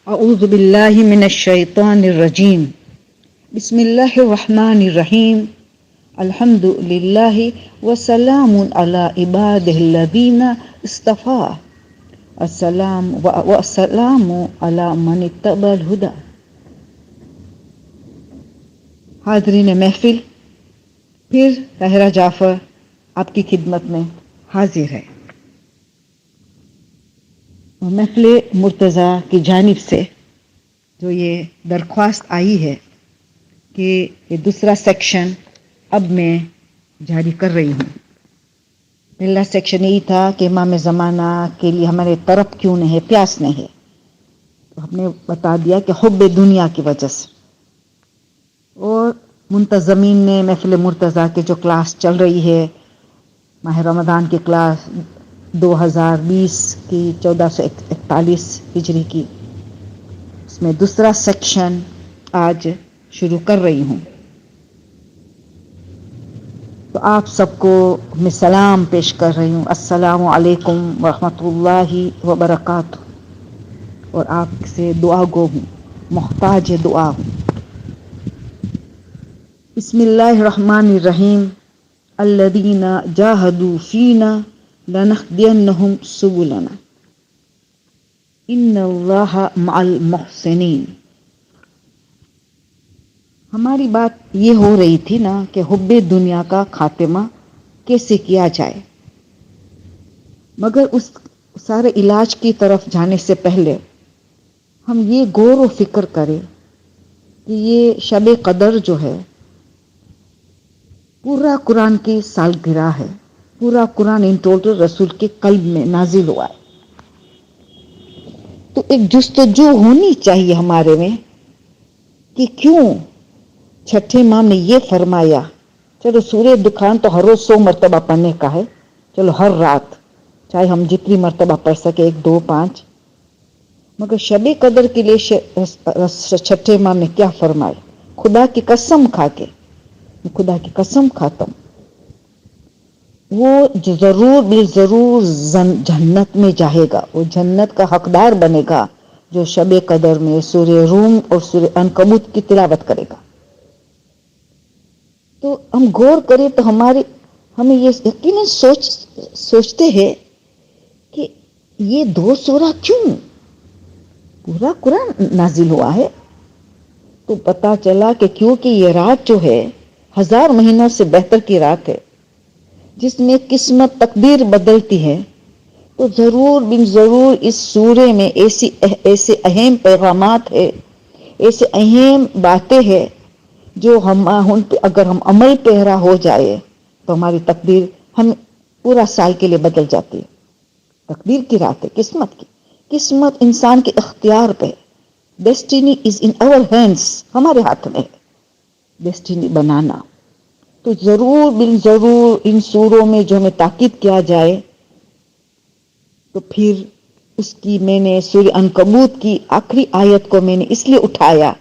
اعوذ باللہ من الشیطان الرجیم بسم اللہ الرحمن الرحیم الحمد للہ وسلام علی عبادہ الذین اصطفیٰ السلام علی من اتبع الہدی۔ حاضرین محفل، پھر طاہرہ جعفر آپ کی خدمت میں حاضر ہے۔ محفل مرتضیٰ کی جانب سے جو یہ درخواست آئی ہے کہ یہ دوسرا سیکشن اب میں جاری کر رہی ہوں۔ پہلا سیکشن یہی تھا کہ امام زمانہ کے لیے ہمارے طرف کیوں نہیں ہے، پیاس نہیں ہے، تو ہم نے بتا دیا کہ حب دنیا کی وجہ سے۔ اور منتظمین نے محفل مرتضیٰ کے جو کلاس چل رہی ہے، ماہ رمضان کی کلاس 2020 کی 1441 ہجری کی، اس میں دوسرا سیکشن آج شروع کر رہی ہوں۔ تو آپ سب کو میں سلام پیش کر رہی ہوں، السلام علیکم ورحمۃ اللہ وبرکاتہ، اور آپ سے دعا گو ہوں، محتاج دعا ہوں۔ بسم اللہ الرحمن الرحیم، الذین جاہدوا فینا لنہدینہم سبلنا ان اللہ مع المحسنین۔ ہماری بات یہ ہو رہی تھی نا کہ حب دنیا کا خاتمہ کیسے کیا جائے، مگر اس سارے علاج کی طرف جانے سے پہلے ہم یہ غور و فکر کریں کہ یہ شب قدر جو ہے پورا قرآن کی سالگرہ ہے، پورا قرآن ان ٹوٹل رسول کے قلب میں نازل ہوا ہے۔ تو ایک جستجو ہونی چاہیے ہمارے میں کہ کیوں چھٹے امام نے یہ فرمایا، چلو سورہ دخان تو ہر روز 100 مرتبہ پڑھنے کا ہے، چلو ہر رات چاہے ہم جتنی مرتبہ پڑھ سکے، 1 2 5، مگر شب قدر کے لیے چھٹے امام نے کیا فرمایا؟ خدا کی قسم کھا کے، خدا کی قسم کھاتا ہوں، وہ ضرور بالضرور جنت میں جائے گا، وہ جنت کا حقدار بنے گا جو شب قدر میں سورہ روم اور سورہ عنکبوت کی تلاوت کرے گا۔ تو ہم غور کریں تو ہمیں یہ یقیناً سوچتے ہیں کہ یہ 2 سورہ کیوں پورا قرآن نازل ہوا ہے؟ تو پتا چلا کہ کیونکہ یہ رات جو ہے 1000 مہینوں سے بہتر کی رات ہے، جس میں قسمت تقدیر بدلتی ہے، تو ضرور بن ضرور اس سورے میں ایسے اہم پیغامات ہے، ایسے اہم باتیں ہیں جو ان پہ اگر ہم عمل پیرا ہو جائے تو ہماری تقدیر ہم پورا سال کے لیے بدل جاتی ہے۔ تقدیر کی رات ہے، قسمت انسان کے اختیار پہ، ڈیسٹینی از ان آور ہینڈس، ہمارے ہاتھ میں ہے ڈیسٹینی بنانا۔ تو ضرور بن ضرور ان سوروں میں جو ہمیں تاکید کیا جائے، تو پھر اس کی میں نے سورہ عنکبوت کی آخری آیت کو میں نے اس لیے اٹھایا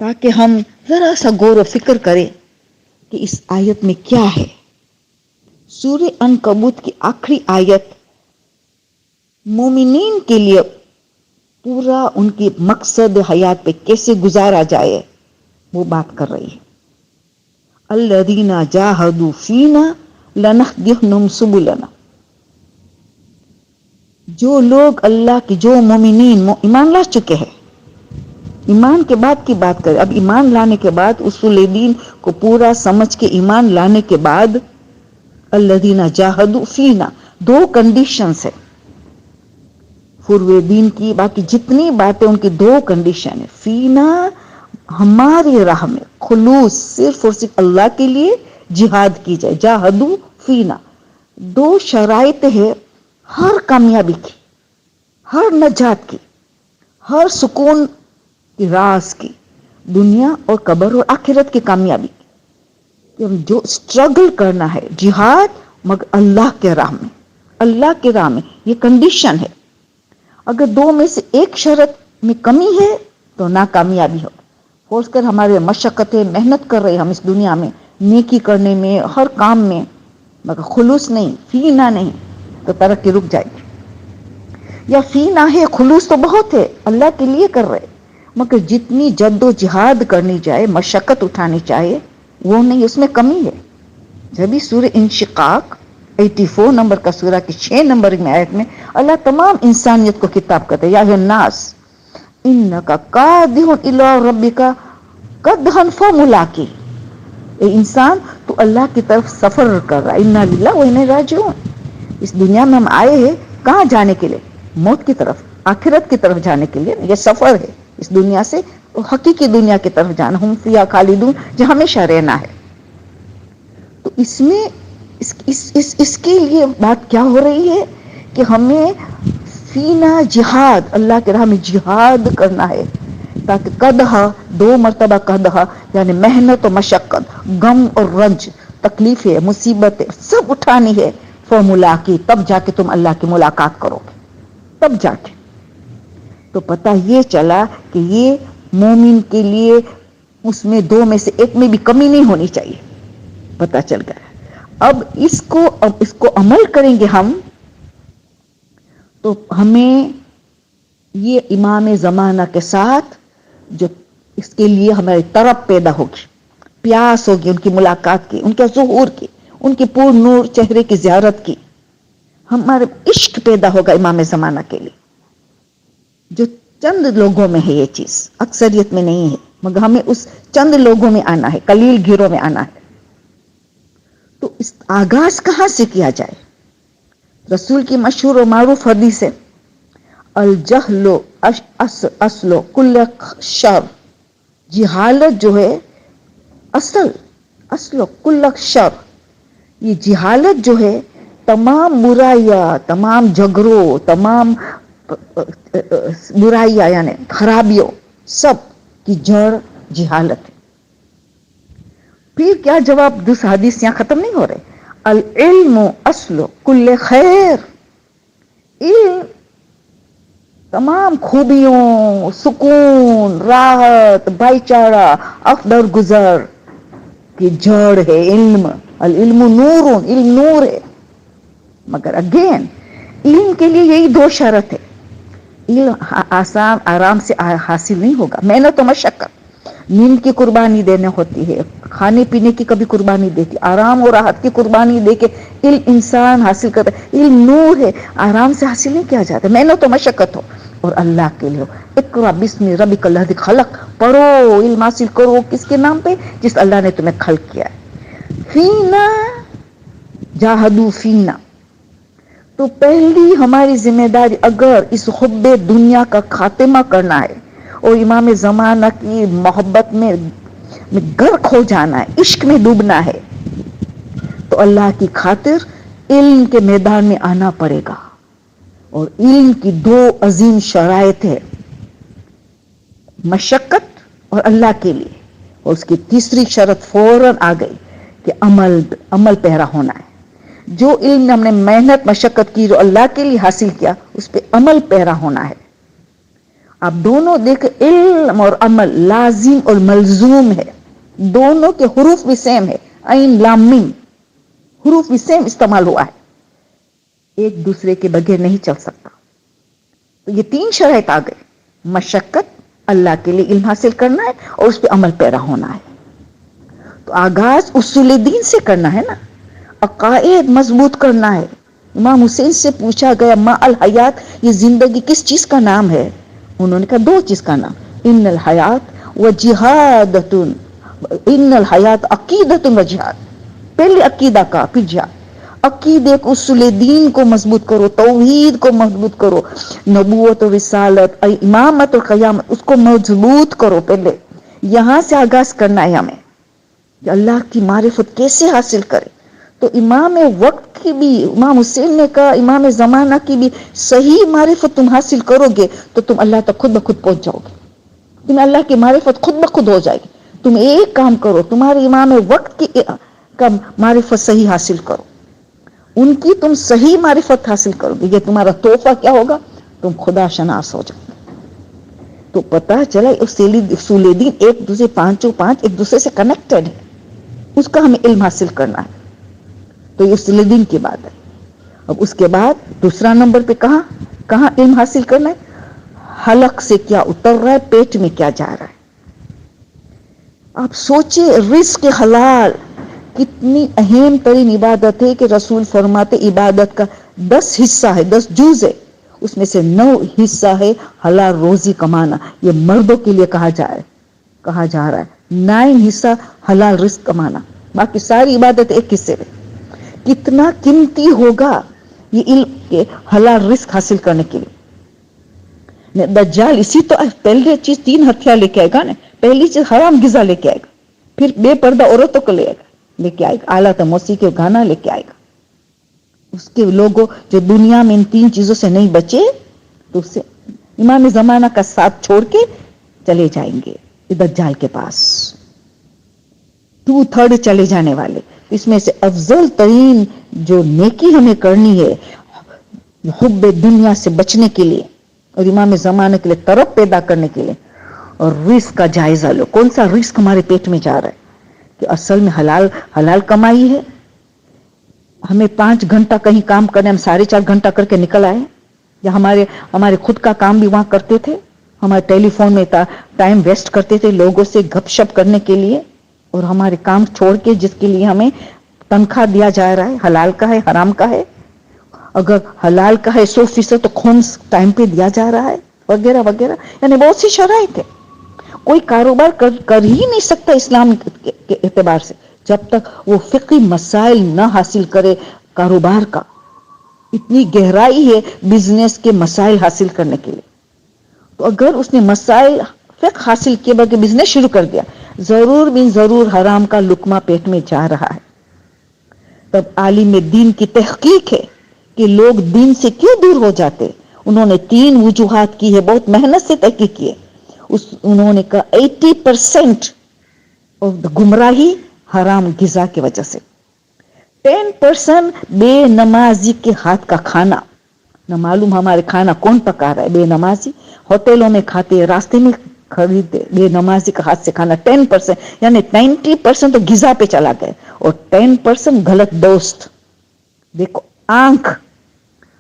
تاکہ ہم ذرا سا غور و فکر کریں کہ اس آیت میں کیا ہے۔ سورہ عنکبوت کی آخری آیت مومنین کے لیے پورا ان کی مقصد حیات پہ کیسے گزارا جائے وہ بات کر رہی ہے۔ الذین جاہدوا فینا لنہدینہم سبلنا، جو لوگ اللہ کی، جو مومنین ایمان لا چکے ہیں، ایمان کے بعد کی بات کریں، اب ایمان لانے کے بعد اصول دین کو پورا سمجھ کے ایمان لانے کے بعد الذین جاہدوا فینا، 2 کنڈیشنز ہیں فروع دین کی، باقی جتنی باتیں ان کی 2 کنڈیشن ہے۔ فینا ہماری راہ میں خلوص، صرف اور صرف اللہ کے لیے جہاد کی جائے، جاہدوا فینا۔ 2 شرائط ہے ہر کامیابی کی، ہر نجات کی، ہر سکون کی، راز کی، دنیا اور قبر اور آخرت کی کامیابی کی۔ جو اسٹرگل کرنا ہے، جہاد، مگر اللہ کے راہ میں، اللہ کے راہ میں، یہ کنڈیشن ہے۔ اگر 2 میں سے ایک شرط میں کمی ہے تو ناکامیابی ہو۔ فورس کر ہمارے مشقتیں، محنت کر رہے ہم اس دنیا میں نیکی کرنے میں، ہر کام میں، مگر خلوص نہیں، فینا نہیں، تو ترقی رک جائے گی۔ یا فینا ہے، خلوص تو بہت ہے، اللہ کے لیے کر رہے، مگر جتنی جد و جہاد کرنی چاہے، مشقت اٹھانی چاہیے، وہ نہیں، اس میں کمی ہے. جبھی سورہ انشقاق 84 نمبر کا سورہ کی 6 نمبر میں آیت میں اللہ تمام انسانیت کو خطاب کرتے ہیں، یا ایھا الناس انک کادح الی ربک قدحا فملاقی. اے انسان، تو اللہ کی طرف سفر کر رہا ہے، انا للہ و انا راجعون. اس دنیا میں ہم آئے ہیں کہاں جانے کے لیے؟ موت کی طرف، آخرت کی طرف جانے کے لیے. یہ سفر ہے اس دنیا سے حقیقی دنیا کی طرف جانا، ہم فیہا خالدون، جہاں ہمیشہ رہنا ہے. تو اس میں اس کے لیے بات کیا ہو رہی ہے کہ ہمیں فینا جہاد، اللہ کے راہ میں جہاد کرنا ہے، تاکہ قدحا، 2 مرتبہ قدحا یعنی محنت و مشقت، غم اور رنج، تکلیفیں، مصیبتیں سب اٹھانی ہے. فملاقی، تب جا کے تم اللہ کی ملاقات کرو گے، تب جا کے. تو پتہ یہ چلا کہ یہ مومن کے لیے اس میں 2 میں سے ایک میں بھی کمی نہیں ہونی چاہیے. پتہ چل گیا. اب اس کو عمل کریں گے ہم تو ہمیں یہ امام زمانہ کے ساتھ جو اس کے لیے ہماری طرف پیدا ہوگی، پیاس ہوگی ان کی ملاقات کی، ان کے ظہور کی، ان کی پور نور چہرے کی زیارت کی. ہمارے عشق پیدا ہوگا امام زمانہ کے لیے. جو چند لوگوں میں ہے یہ چیز، اکثریت میں نہیں ہے، مگر ہمیں اس چند لوگوں میں آنا ہے، قلیل گیروں میں آنا ہے. تو اس آغاز کہاں سے کیا جائے؟ رسول کی مشہور و معروف حدیث ہے، الجہل اصل کل شر. جہالت جو ہے اصل کل شر، یہ جہالت جو ہے تمام برائیاں، تمام جھگڑوں، تمام برائیاں یعنی خرابیوں، سب کی جڑ جہالت ہے. پھر کیا جواب؟ دوسرا حدیث یہاں ختم نہیں ہو رہے. العلم اصل کل خیر. علم تمام خوبیوں، سکون، راحت، بھائی چارہ، افدر گزر کی جڑ ہے علم. العلم نور، علم نور ہے. مگر اگین علم کے لیے یہی 2 شرط ہے. علم آسان آرام سے حاصل نہیں ہوگا، محنت و مشقت، نیند کی قربانی دینے ہوتی ہے، کھانے پینے کی کبھی قربانی دیتی، آرام اور راحت کی قربانی دے کے علم انسان حاصل کرتا ہے. علم نور ہے، آرام سے حاصل نہیں کیا جاتا، محنت و مشقت ہو اور اللہ کے لیے ہو. اقرا بسم ربک الذی خلق، پڑھو، علم حاصل کرو. کس کے نام پہ؟ جس اللہ نے تمہیں خلق کیا ہے. فینا جاہدو فینا. تو پہلی ہماری ذمہ داری اگر اس حب دنیا کا خاتمہ کرنا ہے اور امام زمانہ کی محبت میں غرق ہو جانا ہے، عشق میں ڈوبنا ہے، تو اللہ کی خاطر علم کے میدان میں آنا پڑے گا. اور علم کی 2 عظیم شرائط ہے، مشقت اور اللہ کے لیے. اور اس کی تیسری شرط فوراً آ گئی کہ عمل پیرا ہونا ہے. جو علم ہم نے محنت مشقت کی، جو اللہ کے لیے حاصل کیا، اس پہ عمل پیرا ہونا ہے. اب دونوں دیکھ، علم اور عمل لازم اور ملزوم ہے، دونوں کے حروف بھی سیم ہے، عین لام میم، حروف بھی سیم استعمال ہوا ہے، ایک دوسرے کے بغیر نہیں چل سکتا. تو یہ 3 شرائط آ گئے، مشقت، اللہ کے لیے علم حاصل کرنا ہے اور اس پہ عمل پیرا ہونا ہے. تو آغاز اصول دین سے کرنا ہے نا، عقائد مضبوط کرنا ہے. امام حسین سے پوچھا گیا ما الحیات، یہ زندگی کس چیز کا نام ہے؟ انہوں نے کہا 2 چیز کا نام، ان الحیات و جہادۃ، ان الحیات عقیدۃ و جہاد. پہلے عقیدہ کا، پھر جہاد. عقیدے کو، اصول دین کو مضبوط کرو، توحید کو مضبوط کرو، نبوت و رسالت، امامت اور قیامت، اس کو مضبوط کرو. پہلے یہاں سے آغاز کرنا ہے ہمیں کہ اللہ کی معرفت کیسے حاصل کرے. تو امام وقت کی بھی، امام حسین نے کہا امام زمانہ کی بھی صحیح معرفت تم حاصل کرو گے تو تم اللہ تک خود بخود پہنچ جاؤ گے. تمہیں اللہ کی معرفت خود بخود ہو جائے گی. تم ایک کام کرو، تمہارے امام وقت کی کا معرفت صحیح حاصل کرو، ان کی تم صحیح معرفت حاصل کرو گے. یہ تمہارا تحفہ کیا ہوگا؟ تم خدا شناس ہو جاؤ. تو پتہ چلا اصول دین ایک دوسرے 5 ایک دوسرے سے کنیکٹڈ ہے، اس کا ہمیں علم حاصل کرنا ہے. تو یہ اصول دین کی بات ہے. اب اس کے بعد دوسرا نمبر پہ کہا کہاں علم حاصل کرنا ہے؟ حلق سے کیا اتر رہا ہے، پیٹ میں کیا جا رہا ہے. آپ سوچیں رزق حلال کتنی اہم ترین عبادت ہے کہ رسول فرماتے عبادت کا 10 حصہ ہے، 10 جز ہے، اس میں سے 9 حصہ ہے حلال روزی کمانا. یہ مردوں کے لیے کہا جا رہا ہے 9 حصہ حلال رزق کمانا، باقی ساری عبادت ایک حصے میں. کتنا قیمتی ہوگا یہ علم کے حلال رزق حاصل کرنے کے لیے. دجال اسی تو پہلی چیز 3 ہتھیار لے کے آئے گا نا. پہلی چیز حرام غذا لے کے آئے گا، پھر بے پردہ عورتوں کو لے کے آئے گا، اعلیٰ موسیقی کے گانا لے کے آئے گا. اس کے لوگوں جو دنیا میں ان 3 چیزوں سے نہیں بچے تو اس سے امام زمانہ کا ساتھ چھوڑ کے چلے جائیں گے دجال کے پاس. 2/3 چلے جانے والے. اس میں سے افضل ترین جو نیکی ہمیں کرنی ہے حب دنیا سے بچنے کے لیے اور امام زمانے کے لیے طرف پیدا کرنے کے لیے، اور رزق کا جائزہ لو. کون سا رزق ہمارے پیٹ میں جا رہا ہے کہ اصل میں حلال کمائی ہے. ہمیں 5 گھنٹہ کہیں کام کرنے ہم 4.5 گھنٹہ کر کے نکل آئے، یا ہمارے خود کا کام بھی وہاں کرتے تھے، ہمارے ٹیلی فون میں ٹائم ویسٹ کرتے تھے لوگوں سے گپ شپ کرنے کے لیے، اور ہمارے کام چھوڑ کے جس کے لیے ہمیں تنخواہ دیا جا رہا ہے حلال کا ہے حرام کا ہے. اگر حلال کا ہے 100% تو خمس ٹائم پہ دیا جا رہا ہے وغیرہ وغیرہ. یعنی بہت سی شرائط ہے. کوئی کاروبار کر ہی نہیں سکتا اسلام کے اعتبار سے جب تک وہ فقہی مسائل نہ حاصل کرے. کاروبار کا اتنی گہرائی ہے بزنس کے مسائل حاصل کرنے کے لیے. تو اگر اس نے مسائل فقہ حاصل کیے بلکہ بزنس شروع کر دیا، ضرور حرام کا لقمہ پیٹ میں جا رہا ہے. تب عالم دین کی تحقیق ہے کہ لوگ دین سے کیوں دور ہو جاتے. انہوں نے 3 وجوہات کی ہے، بہت محنت سے تحقیق کی ہے. انہوں نے کہا 80% گمراہی حرام غذا کی وجہ سے، 10% بے نمازی کے ہاتھ کا کھانا. نہ معلوم ہمارے کھانا کون پکا رہا ہے، بے نمازی ہوٹلوں میں کھاتے، راستے میں خریدتے، بے نمازی کا ہاتھ سے کھانا. 10% یعنی 90% تو غذا پہ چلا گیا، اور 10% غلط دوست. دیکھو آنکھ،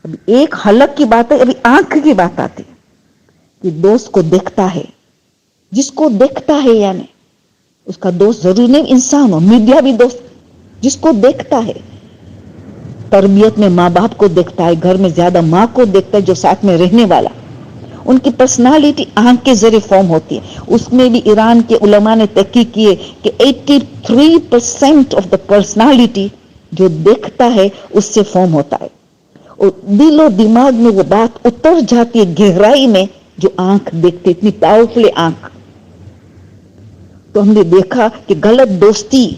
ابھی ایک حلق کی بات ہے، ابھی آنکھ کی بات آتی ہے کہ دوست کو دیکھتا ہے، جس کو دیکھتا ہے یعنی اس کا دوست ضروری نہیں انسان ہو، میڈیا بھی دوست جس کو دیکھتا ہے. تربیت میں ماں باپ کو دیکھتا ہے، گھر میں زیادہ ماں کو دیکھتا ہے جو ساتھ میں رہنے والا. ان کی پرسنالٹی آنکھ کے ذریعے فارم ہوتی ہے. اس میں بھی ایران کے علماء نے تحقیق کیے کہ 83% آف دا پرسنالٹی جو دیکھتا ہے اس سے فارم ہوتا ہے، اور دل و دماغ میں وہ بات اتر جاتی ہے گہرائی میں جو آنکھ دیکھتی. اتنی پاورفل آنکھ. تو ہم نے دیکھا کہ غلط دوستی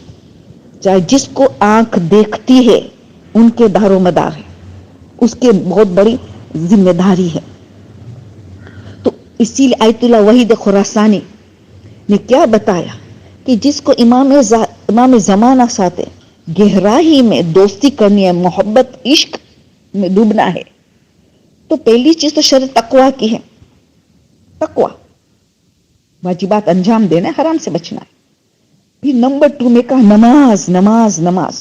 چاہے جس کو آنکھ دیکھتی ہے ان کے دار و مدار ہے، اس کے بہت بڑی ذمہ داری ہے. تو اسی لیے آیت اللہ وحید خراسانی نے کیا بتایا کہ جس کو امام زمانہ ساتھ گہرائی میں دوستی کرنی ہے، محبت عشق میں ڈوبنا ہے، تو پہلی چیز تو شرط تقوی کی ہے. تقوی واجبات انجام دینا ہے، حرام سے بچنا ہے. پھر نمبر 2 میں کہا نماز نماز نماز.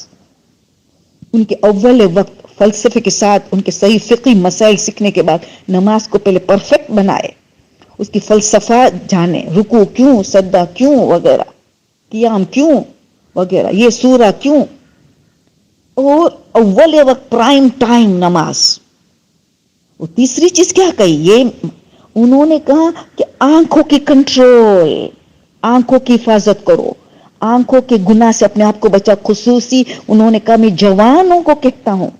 ان کے اول وقت فلسفے کے ساتھ ان کے صحیح فقہی مسائل سیکھنے کے بعد نماز کو پہلے پرفیکٹ بنائے، اس کی فلسفہ جانے، رکوع کیوں، سجدہ کیوں وغیرہ، قیام کیوں وغیرہ، یہ سورہ کیوں. اور اول وقت پرائم ٹائم نماز. اور تیسری چیز کیا کہی، یہ انہوں نے کہا کہ آنکھوں کی کنٹرول، آنکھوں کی حفاظت کرو، آنکھوں کے گناہ سے اپنے آپ کو بچا. خصوصی انہوں نے کہا میں جوانوں کو کہتا ہوں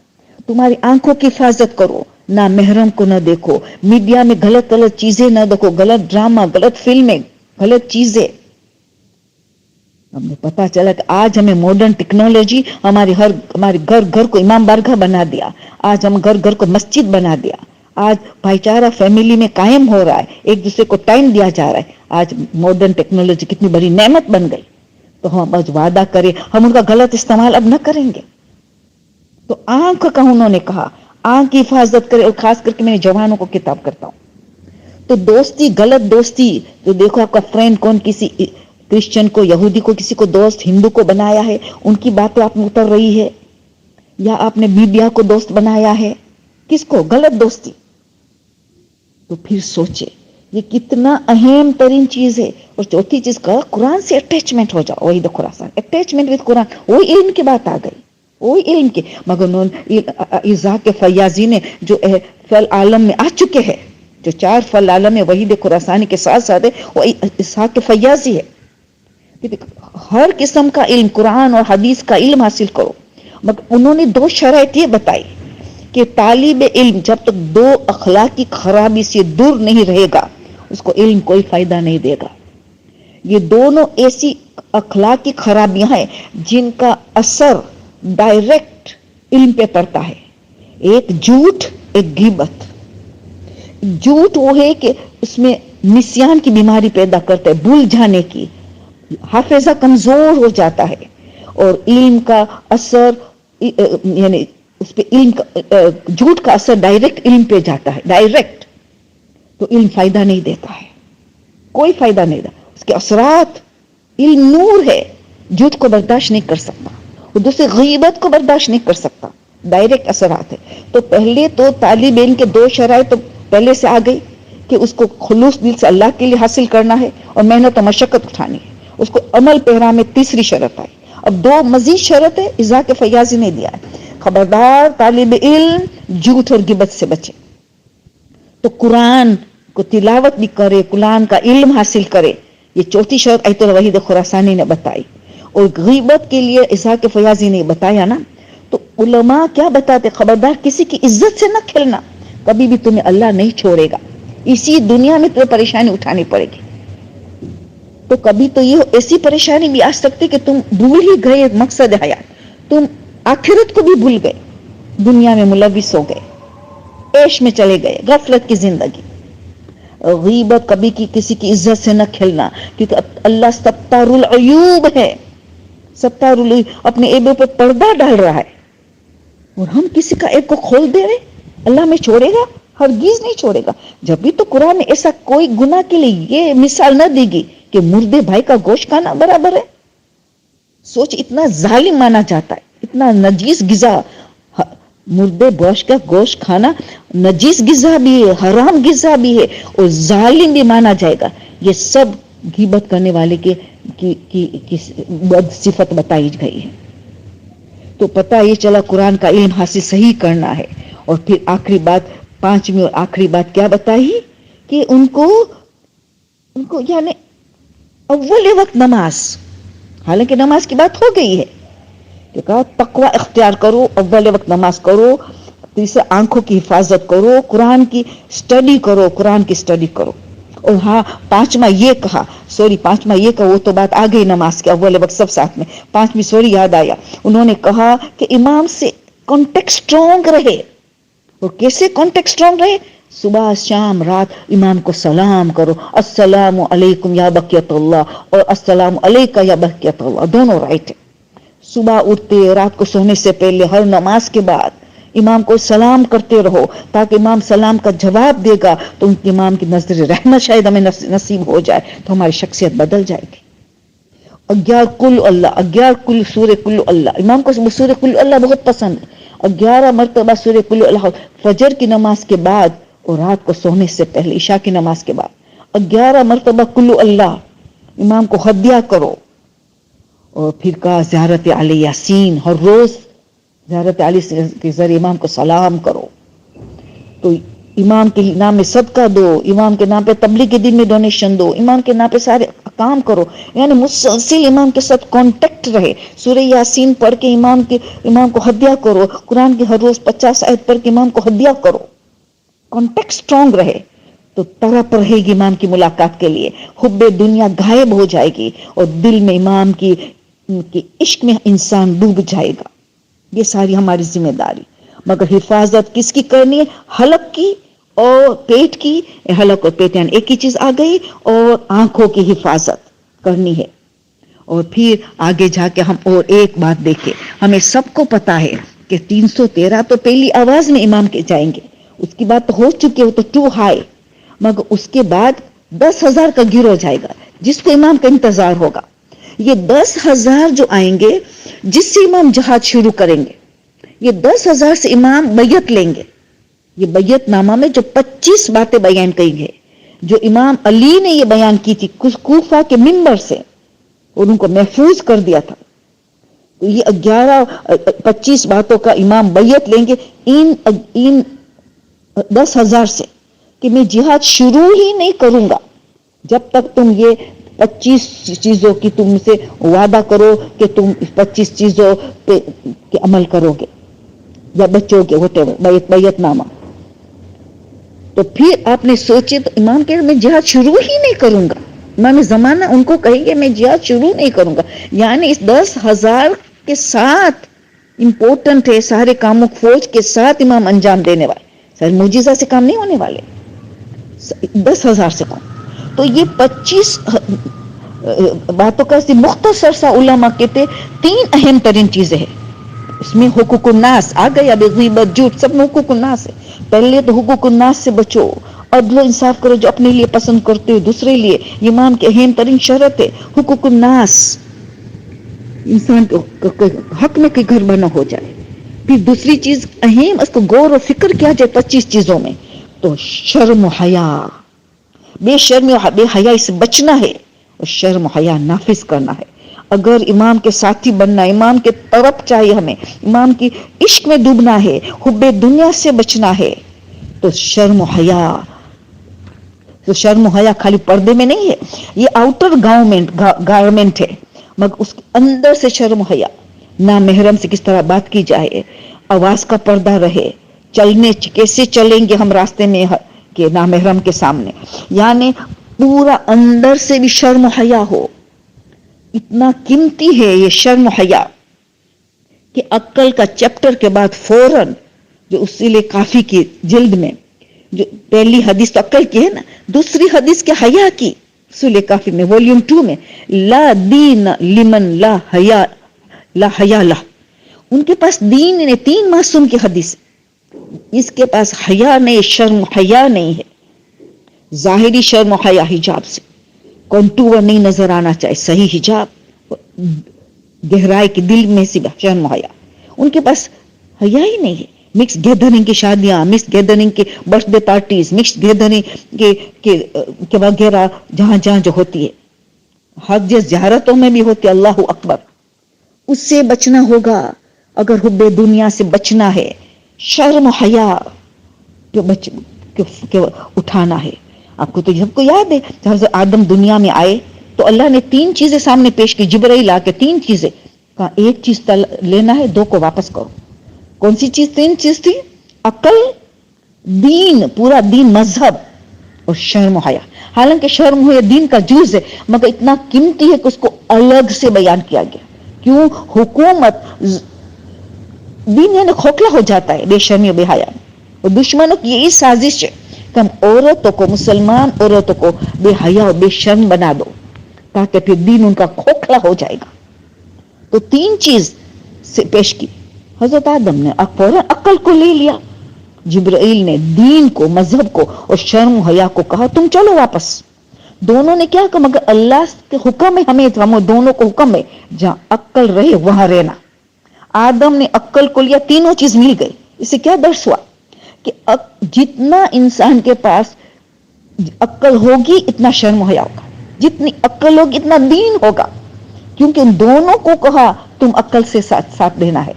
تمہاری آنکھوں کی حفاظت کرو، نہ محرم کو نہ دیکھو، میڈیا میں غلط چیزیں نہ دیکھو، غلط ڈرامہ، غلط فلمیں، غلط چیزیں. ہمیں پتا چلا کہ آج ہمیں ماڈرن ٹیکنالوجی ہمارے گھر کو امام بارگاہ بنا دیا. آج ہم گھر کو مسجد بنا دیا. آج بھائی چارہ فیملی میں قائم ہو رہا ہے، ایک دوسرے کو ٹائم دیا جا رہا ہے. آج ماڈرن ٹیکنالوجی کتنی بڑی نعمت بن گئی. تو ہم آج وعدہ کریں ہم ان کا غلط استعمال اب نہ کریں گے. تو آنکھ کا انہوں نے کہا آنکھ کی حفاظت کرے، اور خاص کر کے میں جوانوں کو خطاب کرتا ہوں. تو دوستی، غلط دوستی، تو دیکھو آپ کا فرینڈ کون کسی کرسچن کو، یہودی کو، کسی کو دوست، ہندو کو بنایا ہے، ان کی باتیں آپ میں اتر رہی ہے، یا آپ نے میڈیا کو دوست بنایا ہے. کس کو؟ غلط دوستی. تو پھر سوچے یہ کتنا اہم ترین چیز ہے. اور چوتھی چیز کا قرآن سے اٹیچمنٹ ہو جاؤ. وہی دیکھو خراسان اٹیچمنٹ وتھ قرآن, وہی علم کی بات آ گئی, وہی علم کی. مگر ایزاق فیاضی نے جو فل عالم میں آ چکے ہیں, جو 4 فل عالم ہے وہی دیکھو خراسانی کے ساتھ ساتھ ہے, وہ اسحاق فیاضی ہے. ہر قسم کا علم, قرآن اور حدیث کا علم حاصل کرو. مگر انہوں نے 2 شرائط یہ بتائی کہ طالب علم جب تک 2 اخلاقی خرابی سے دور نہیں رہے گا اس کو علم کوئی فائدہ نہیں دے گا. یہ دونوں ایسی اخلاقی خرابیاں ہیں جن کا اثر ڈائریکٹ علم پہ پڑتا ہے. ایک جھوٹ, ایک غیبت. جھوٹ وہ ہے کہ اس میں نسیان کی بیماری پیدا کرتا ہے, بھول جانے کی, حافظہ کمزور ہو جاتا ہے. اور علم کا اثر یعنی اس پہ علم کا جھوٹ کا اثر ڈائریکٹ علم پہ جاتا ہے, ڈائریکٹ. تو علم فائدہ نہیں دیتا ہے, کوئی فائدہ نہیں دیتا. اس کے اثرات, علم نور ہے, جھوٹ کو برداشت نہیں کر سکتا, اور دوسرے غیبت کو برداشت نہیں کر سکتا, ڈائریکٹ اثرات ہے. تو پہلے تو طالب علم کے 2 شرائط تو پہلے سے آ گئی کہ اس کو خلوص دل سے اللہ کے لیے حاصل کرنا ہے اور محنت و مشقت اٹھانی ہے. اس کو عمل پیرا میں تیسری شرط آئی. اب 2 مزید شرط ہے ایزاق فیاضی نے دیا ہے. خبردار طالب علم جھوٹ اور غیبت سے بچے. تو قرآن کو تلاوت بھی کرے, قرآن کا علم حاصل کرے. یہ 4تھی شرط ایت الوحید خراسانی نے بتائی. اور غیبت کے لیے اسحاق فیاضی نے بتایا نا. تو علماء کیا بتاتے, خبردار کسی کی عزت سے نہ کھیلنا, کبھی بھی تمہیں اللہ نہیں چھوڑے گا. اسی دنیا میں تمہیں پریشانی اٹھانی پڑے گی. تو کبھی تو یہ ایسی پریشانی بھی آ سکتی کہ تم بھول ہی گئے مقصد حیات, تم آخرت کو بھی بھول گئے, دنیا میں ملوث ہو گئے, عیش میں چلے گئے, غفلت کی زندگی. غیبت کبھی کسی کی عزت سے نہ کھیلنا, کیونکہ اللہ ستار العیوب ہے. ستار العیوب اپنے عیبوں پہ پردہ ڈال رہا ہے, اور ہم کسی کا عیب کو کھول دے رہے. اللہ میں چھوڑے گا, ہرگز نہیں چھوڑے گا. جب بھی تو قرآن میں ایسا کوئی گناہ کے لیے یہ مثال نہ دے گی کہ مردے بھائی کا گوشت کھانا برابر ہے. سوچ, اتنا ظالم مانا جاتا ہے, اتنا نجیس غذا, مردے گوشت کا گوشت کھانا نجیس غذا بھی ہے, حرام غذا بھی ہے, اور ظالم بھی مانا جائے گا. یہ سب غیبت کرنے والے کی بد صفت بتائی گئی ہے. تو پتہ یہ چلا قرآن کا علم حاصل صحیح کرنا ہے. اور پھر آخری بات, 5ویں اور آخری بات کیا بتائی کہ ان کو یعنی اول وقت نماز, حالانکہ نماز کی بات ہو گئی ہے کہ کہا تقوی اختیار کرو, اول وقت نماز کرو, تیسرے آنکھوں کی حفاظت کرو, قرآن کی سٹڈی کرو, قرآن کی سٹڈی کرو. اور ہاں 5واں یہ کہا, وہ تو بات آ گئی نماز کے اول وقت سب ساتھ میں. 5ویں سوری یاد آیا, انہوں نے کہا کہ امام سے کانٹیکٹ سٹرونگ رہے. اور کیسے کانٹیکٹ سٹرونگ رہے؟ صبح شام رات امام کو سلام کرو, السلام علیکم یا بقیت اللہ, اور السلام علیکہ یا بقیت اللہ, دونوں رائٹ ہے. صبح اٹھتے, رات کو سونے سے پہلے, ہر نماز کے بعد امام کو سلام کرتے رہو, تاکہ امام سلام کا جواب دے گا تو ان کے امام کی نظر رحمت شاید ہمیں نصیب ہو جائے, تو ہماری شخصیت بدل جائے گی. 11 کل اللہ, سورہ کل اللہ, امام کو سورہ کل اللہ بہت پسند ہے. 11 مرتبہ سورہ کل اللہ فجر کی نماز کے بعد, اور رات کو سونے سے پہلے عشاء کی نماز کے بعد 11 مرتبہ کل اللہ امام کو ہدیہ کرو. اور پھر کہا زیارت علی یاسین, ہر روز زیارت علی کے ذریعے امام کو سلام کرو. تو امام کے نام میں صدقہ دو, امام کے نام پہ تبلیغ کے دن میں ڈونیشن دو, امام کے نام پہ سارے کام کرو, یعنی مسلسل امام کے ساتھ کانٹیکٹ رہے. سورہ یاسین پڑھ کے امام کو ہدیہ کرو, قرآن کی ہر روز 50 آیت پڑھ کے امام کو ہدیہ کرو. کانٹیکٹ سٹرونگ رہے تو طرف رہے گی امام کی ملاقات کے لیے, حب دنیا غائب ہو جائے گی, اور دل میں امام کی عشق میں انسان ڈوب جائے گا. یہ ساری ہماری ذمہ داری. مگر حفاظت کس کی کرنی ہے؟ حلق کی اور پیٹ کی. حلق اور پیٹ یعنی ایک ہی چیز آ گئی, اور آنکھوں کی حفاظت کرنی ہے. اور پھر آگے جا کے ہم اور ایک بات دیکھیں, ہمیں سب کو پتا ہے کہ 313 تو پہلی آواز میں امام کے جائیں گے, اس کی بات ہو چکی ہے, وہ تو ٹو ہائی. مگر اس کے بعد 10,000 کا گروہ جائے گا جس کو امام کا انتظار ہوگا. یہ 10,000 جو آئیں گے جس سے امام جہاد شروع کریں گے, یہ 10,000 سے امام بیعت لیں گے. یہ بیعت نامہ میں جو 25 باتیں بیان کی گئی جو امام علی نے یہ بیان کی تھی کوفہ کے منبر سے اور ان کو محفوظ کر دیا تھا. تو یہ 25 باتوں کا امام بیعت لیں گے ان 10,000 سے کہ میں جہاد شروع ہی نہیں کروں گا جب تک تم یہ 25 چیزوں کی تم سے وعدہ کرو کہ تم 25 چیزوں پہ عمل کرو گے یا بچو گے ہوتے بیعت نامہ. تو پھر آپ نے سوچے تو امام کہ میں جہاد شروع ہی نہیں کروں گا. امام زمانہ ان کو کہیں گے میں جہاد شروع نہیں کروں گا. یعنی اس 10,000 کے ساتھ امپورٹنٹ ہے سارے کاموں فوج کے ساتھ امام انجام دینے والے. سارے معجزہ سے کام نہیں ہونے والے 10,000 سے کام. تو یہ 25 باتوں کا مختصر سا علماء کہتے 3 اہم ترین چیزیں ہیں. اس میں حقوق الناس آ گیا غیبت جھوٹ سب میں حقوق الناس ہے. پہلے تو حقوق الناس سے بچو عدل و انصاف کرو جو اپنے لیے پسند کرتے ہو دوسرے لیے. امام کے اہم ترین شرط ہے حقوق الناس انسان کے حق میں کہ گھر بنا ہو جائے. پھر دوسری چیز اہم اس کو غور و فکر کیا جائے 25 چیزوں میں تو شرم و حیا بے شرمی و بے حیائی سے بچنا ہے اور شرم و حیا نافذ کرنا ہے. اگر امام کے ساتھی بننا امام کے طرف چاہیے ہمیں امام کی عشق میں ڈوبنا ہے حب دنیا سے بچنا ہے تو شرم و حیا. تو شرم و حیا خالی پردے میں نہیں ہے یہ آؤٹر گارمنٹ ہے مگر اس کے اندر سے شرم و حیا نہ محرم سے کس طرح بات کی جائے آواز کا پردہ رہے چلنے کیسے چلیں گے ہم راستے میں کہ نہ محرم کے سامنے یعنی پورا اندر سے بھی شرم و حیا ہو. اتنا قیمتی ہے یہ شرم و حیا کہ عقل کا چیپٹر کے بعد فوراً جو اصول کافی کی جلد میں جو پہلی حدیث تو عقل کی ہے نا دوسری حدیث کے حیا کی اصول کافی میں والیوم 2 میں لا دین لمن لا حیا لہ. ان کے پاس دین نے 3 معصوم کی حدیث اس کے پاس حیا نہیں شرم و حیا نہیں ہے. ظاہری شرم و حیا حجاب سے کنٹور نہیں نظر آنا چاہیے صحیح حجاب گہرائی کے دل میں سے شرم و حیا ان کے پاس حیا ہی نہیں ہے. مکس گیدرنگ کی شادیاں مکس گیدرنگ کے birth day parties mix gathering کے وغیرہ جہاں جہاں جو ہوتی ہے حج زیارتوں میں بھی ہوتی ہے اللہ اکبر اس سے بچنا ہوگا. اگر حب دنیا سے بچنا ہے شرم و حیا اٹھانا ہے. آپ کو تو سب کو یاد ہے جب آدم دنیا میں آئے تو اللہ نے 3 چیزیں سامنے پیش کی جبرائیل آ کے 3 چیزیں کہا ایک چیز لینا ہے 2 کو واپس کرو. کون سی چیز 3 چیز تھی عقل دین پورا دین مذہب اور شرم و حیا. حالانکہ شرم و حیا دین کا جز ہے مگر اتنا قیمتی ہے کہ اس کو الگ سے بیان کیا گیا. کیوں حکومت دین یعنی کھوکھلا ہو جاتا ہے بے شرمی و بے حیا اور دشمنوں کی یہی سازش ہے کہ ہم عورتوں کو مسلمان عورتوں کو بے حیا و بے شرم بنا دو تاکہ پھر دین ان کا کھوکھلا ہو جائے گا. تو 3 چیز سے پیش کی حضرت آدم نے عقل کو لے لیا جبرائیل نے دین کو مذہب کو اور شرم و حیا کو کہا تم چلو واپس. دونوں نے کیا کہا مگر اللہ کے حکم ہے ہمیں دونوں کو حکم ہے جہاں عقل رہے وہاں رہنا. آدم نے عقل کو لیا تینوں چیز مل گئی. اس سے کیا درس ہوا کہ جتنا انسان کے پاس عقل ہوگی اتنا شرم و حیا ہوگا جتنی عقل ہوگی اتنا دین ہوگا کیونکہ ان دونوں کو کہا تم عقل سے ساتھ دینا ہے.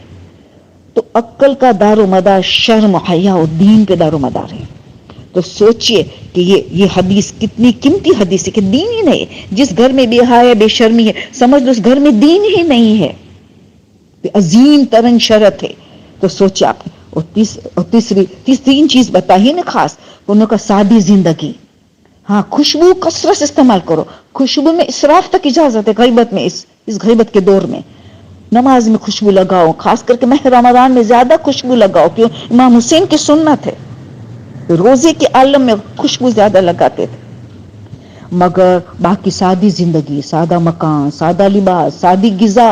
تو عقل کا دار و مدار شرم و حیا و دین کے دار و مدار ہے. تو سوچئے کہ یہ حدیث کتنی قیمتی حدیث ہے کہ دین ہی نہیں جس گھر میں بے حیا بے شرمی ہے سمجھ لو اس گھر میں دین ہی نہیں ہے عظیم ترین شرط ہے. تو سوچے آپ اور تیسری چیز بتائیے نا خاص انہوں کا سادی زندگی. ہاں خوشبو کثرت سے استعمال کرو خوشبو میں اسراف تک اجازت ہے غیبت میں اس غیبت کے دور میں نماز میں خوشبو لگاؤ خاص کر کے ماہ رمضان میں زیادہ خوشبو لگاؤ کیوں امام حسین کی سنت ہے روزے کے عالم میں خوشبو زیادہ لگاتے تھے. مگر باقی سادی زندگی سادہ مکان سادہ لباس سادی غذا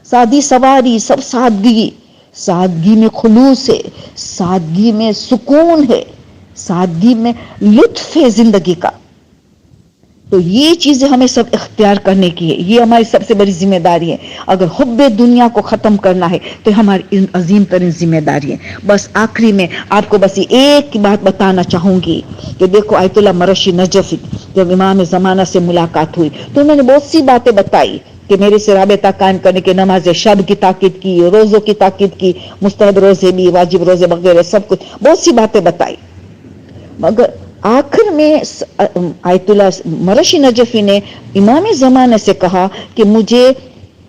سادی سواری سب سادگی میں خلوص ہے سادگی میں سکون ہے سادگی میں لطف ہے زندگی کا. تو یہ چیزیں ہمیں سب اختیار کرنے کی ہے، یہ ہماری سب سے بڑی ذمہ داری ہے. اگر حب دنیا کو ختم کرنا ہے تو ہماری عظیم ترین ذمہ داری ہے. بس آخری میں آپ کو بس ایک بات بتانا چاہوں گی کہ دیکھو آیت اللہ مرشی نجفی جب امام زمانہ سے ملاقات ہوئی تو انہوں نے بہت سی باتیں بتائی کہ میرے سے رابطہ قائم کرنے کے، نماز شب کی تاکید کی، روزوں کی تاکید کی، مستحب روزے بھی، واجب روزے وغیرہ سب کچھ، بہت سی باتیں بتائی. مگر آخر میں آیت اللہ مرشی نجفی نے امام زمانہ سے کہا کہ مجھے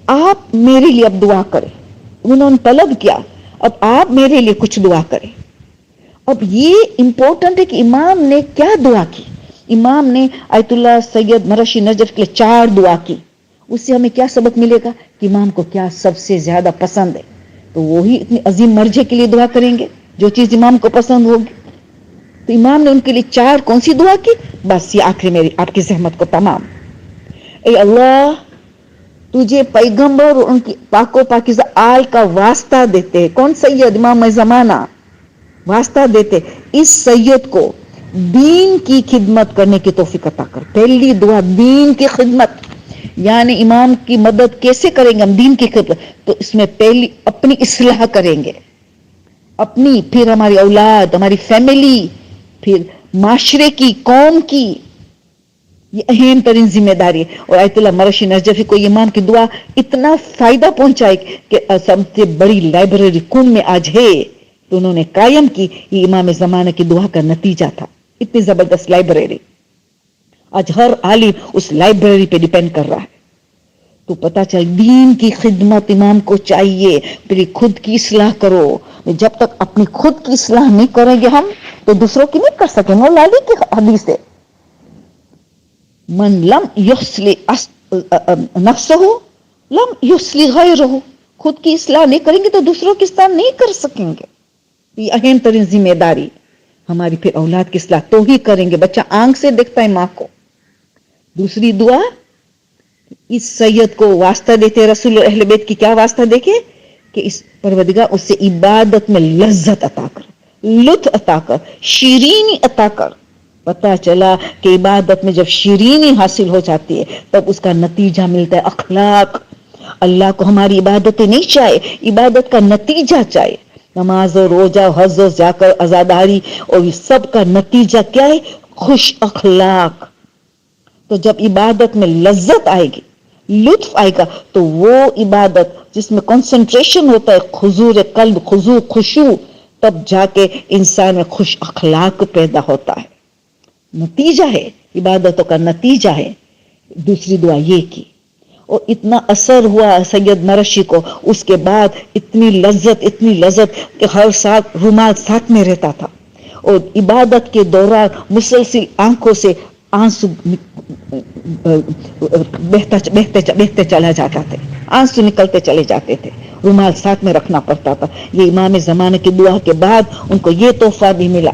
آپ میرے لیے اب دعا کریں. انہوں نے طلب کیا اب آپ میرے لیے کچھ دعا کریں. اب یہ امپورٹنٹ ہے کہ امام نے کیا دعا کی. امام نے آیت اللہ سید مرشی نجف کے لیے 4 دعا کی. اس سے ہمیں کیا سبق ملے گا کہ امام کو کیا سب سے زیادہ پسند ہے. تو وہی اتنی عظیم مرجع کے لیے دعا کریں گے جو چیز امام کو پسند ہوگی. تو امام نے ان کے لیے 4 کون سی دعا کی؟ بس یہ آخری میری آپ کی زحمت کو تمام. اے اللہ تجھے پیغمبر اور ان کی پاک و پاکیزہ آل کا واسطہ دیتے ہیں. کون سید؟ امام زمانہ. واسطہ دیتے اس سید کو دین کی خدمت کرنے کی توفیق عطا کر. پہلی دعا دین کی خدمت، یعنی امام کی مدد کیسے کریں گے ہم دین کی خدمت؟ تو اس میں پہلی اپنی اصلاح کریں گے، اپنی، پھر ہماری اولاد، ہماری فیملی، پھر معاشرے کی، قوم کی. یہ اہم ترین ذمہ داری ہے. اور آیت اللہ مرشی نجفی کو امام کی دعا اتنا فائدہ پہنچائے کہ سب سے بڑی لائبریری کن میں آج ہے تو انہوں نے قائم کی. یہ امام زمانہ کی دعا کا نتیجہ تھا. اتنی زبردست لائبریری آج ہر عالم اس لائبریری پہ ڈیپینڈ کر رہا ہے. تو پتا چل دین کی خدمت امام کو چاہیے. پھر خود کی اصلاح کرو. جب تک اپنی خود کی اصلاح نہیں کریں گے ہم تو دوسروں کی نہیں کر سکیں. مولا علی کی حدیث ہے من لم یصلح نفسہ لم یصلح غیرہ. خود کی اصلاح نہیں کریں گے تو دوسروں کی اصلاح نہیں کر سکیں گے. یہ اہم ترین ذمہ داری ہماری. پھر اولاد کی اصلاح تو ہی کریں گے. بچہ آنکھ سے دیکھتا ہے ماں کو. دوسری دعا اس سید کو واسطہ دیتے رسول اہل بیت کی. کیا واسطہ دیکھے کہ اس پروردگار اس سے عبادت میں لذت عطا کر، لطف عطا کر، شیرینی عطا کر. پتا چلا کہ عبادت میں جب شیرینی حاصل ہو جاتی ہے تب اس کا نتیجہ ملتا ہے اخلاق. اللہ کو ہماری عبادتیں نہیں چاہے، عبادت کا نتیجہ چاہے. نماز و روزہ، حج و زکات، عزاداری اور یہ سب کا نتیجہ کیا ہے؟ خوش اخلاق. تو جب عبادت میں لذت آئے گی، لطف آئے گا تو وہ عبادت جس میں کنسنٹریشن ہوتا ہے، حضور قلب، خضوع، خشوع، تب جا کے انسان میں خوش اخلاق پیدا ہوتا ہے. نتیجہ ہے عبادتوں کا نتیجہ ہے. دوسری دعا یہ کی اور اتنا اثر ہوا سید مرشی کو. اس کے بعد اتنی لذت کہ ہر ساتھ رومال ساتھ میں رہتا تھا اور عبادت کے دوران مسلسل آنکھوں سے آنسو بہتے چلا جاتا تھے، آنسو نکلتے چلے جاتے تھے. رومال ساتھ میں رکھنا پڑتا تھا. یہ امام زمانے کی دعا کے بعد ان کو یہ تحفہ بھی ملا.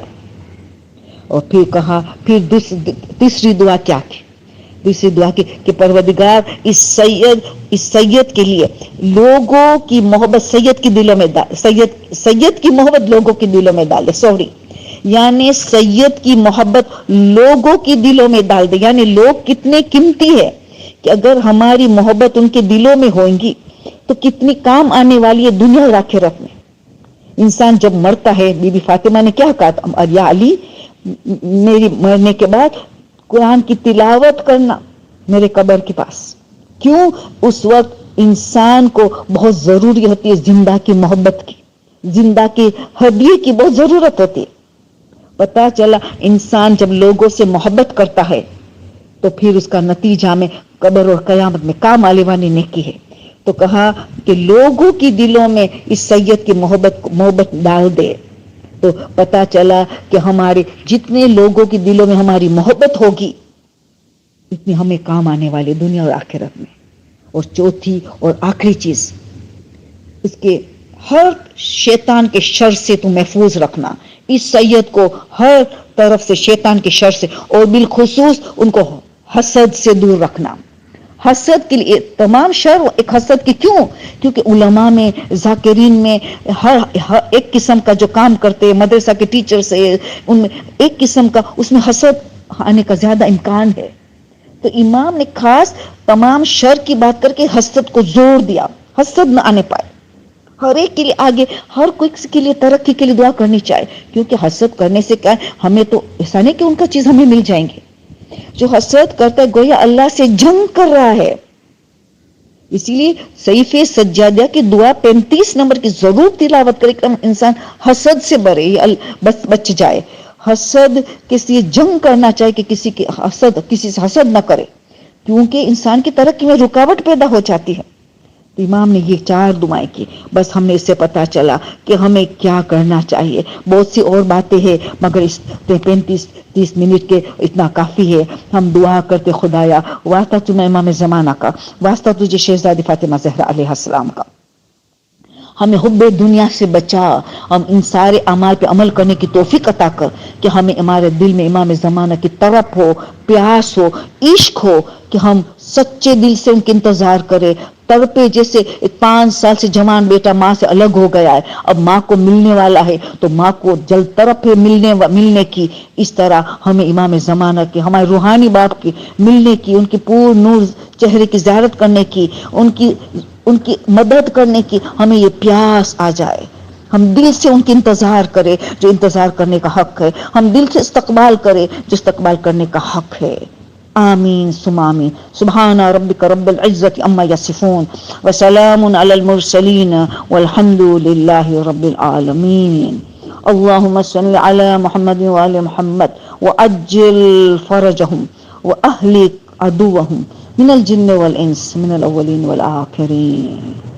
اور پھر کہا، پھر تیسری دعا کیا کی؟ دوسری دعا کی کہ پروردگار اس سید کے لیے لوگوں کی محبت سید کی دلوں میں ڈال. سید کی محبت لوگوں کی دلوں میں ڈال دے. یعنی سید کی محبت لوگوں کی دلوں میں ڈال دے. یعنی لوگ کتنے قیمتی ہے کہ اگر ہماری محبت ان کے دلوں میں ہوئیں گی تو کتنی کام آنے والی ہے دنیا اور آخرت میں. انسان جب مرتا ہے، بی بی فاطمہ نے کیا کہا تھا؟ یا علی میری مرنے کے بعد قرآن کی تلاوت کرنا میرے قبر کے پاس. کیوں؟ اس وقت انسان کو بہت ضروری ہوتی ہے زندہ کی محبت کی، زندہ کی ہدیے کی بہت ضرورت ہوتی ہے. پتا چلا انسان جب لوگوں سے محبت کرتا ہے تو پھر اس کا نتیجہ میں قبر اور قیامت میں کام آنے والی نیکی ہے. تو کہا کہ لوگوں کی دلوں میں اس سید کی محبت ڈال دے. تو پتا چلا کہ ہمارے جتنے لوگوں کی دلوں میں ہماری محبت ہوگی اتنی ہمیں کام آنے والے دنیا اور آخرت میں. اور چوتھی اور آخری چیز، اس کے ہر شیطان کے شر سے تو محفوظ رکھنا. اس سید کو ہر طرف سے شیطان کے شر سے اور بالخصوص ان کو حسد سے دور رکھنا. حسد کے لیے تمام شر ایک حسد کی. کیوں؟ کیونکہ علماء میں، ذاکرین میں ہر ایک قسم کا جو کام کرتے، مدرسہ کے ٹیچر سے ان میں ایک قسم کا اس میں حسد آنے کا زیادہ امکان ہے. تو امام نے خاص تمام شر کی بات کر کے حسد کو زور دیا، حسد نہ آنے پائے. ہر ایک کے لیے آگے، ہر کوئی کے لیے ترقی کے لیے دعا کرنی چاہے، کیونکہ حسد کرنے سے کیا ہے، ہمیں تو ایسا نہیں کہ ان کا چیز ہمیں مل جائیں گے. جو حسد کرتا ہے گویا اللہ سے جنگ کر رہا ہے. اسی لیے صحیفے سجادہ کی دعا 35 نمبر کی ضرور تلاوت کرے کہ انسان حسد سے بچ جائے. حسد کسی جنگ کرنا چاہے کہ کسی سے حسد نہ کرے، کیونکہ انسان کی ترقی میں رکاوٹ پیدا ہو جاتی ہے. تو امام نے یہ 4 دعائیں کی. بس ہم نے اس سے پتا چلا کہ ہمیں کیا کرنا چاہیے. بہت سی اور باتیں ہیں مگر اس 35-30 منٹ کے اتنا کافی ہے. ہم دعا کرتے خدایا واسطہ تمہیں امام زمانہ کا، واسطہ تجھے شہزادی فاطمہ زہرا علیہ السلام کا، ہمیں حب دنیا سے بچا، ہم ان سارے اعمال پہ عمل کرنے کی توفیق عطا کر کہ ہمیں ہمارے دل میں امام زمانہ کی طرف ہو، پیاس ہو، عشق ہو، کہ ہم سچے دل سے ان کے انتظار کرے. تڑپے جیسے 5 سال سے جوان بیٹا ماں سے الگ ہو گیا ہے، اب ماں کو ملنے والا ہے تو ماں کو جلد طرف ہے ملنے کی. اس طرح ہمیں امام زمانہ کے، ہمارے روحانی باپ کی ملنے کی، ان کی پور نور چہرے کی زیارت کرنے کی، ان کی مدد کرنے کی ہمیں یہ پیاس آ جائے. ہم دل سے ان کی انتظار کرے جو انتظار کرنے کا حق ہے، ہم دل سے استقبال کرے جو استقبال کرنے کا حق ہے. آمین ثم آمین. سبحان ربک رب العزت عما یصفون وسلام علی المرسلین والحمد للہ رب العالمین. اللهم صل على محمد وآل محمد وعجل فرجهم وأهلك عدوهم من الجن والإنس من الأولين والآخرين.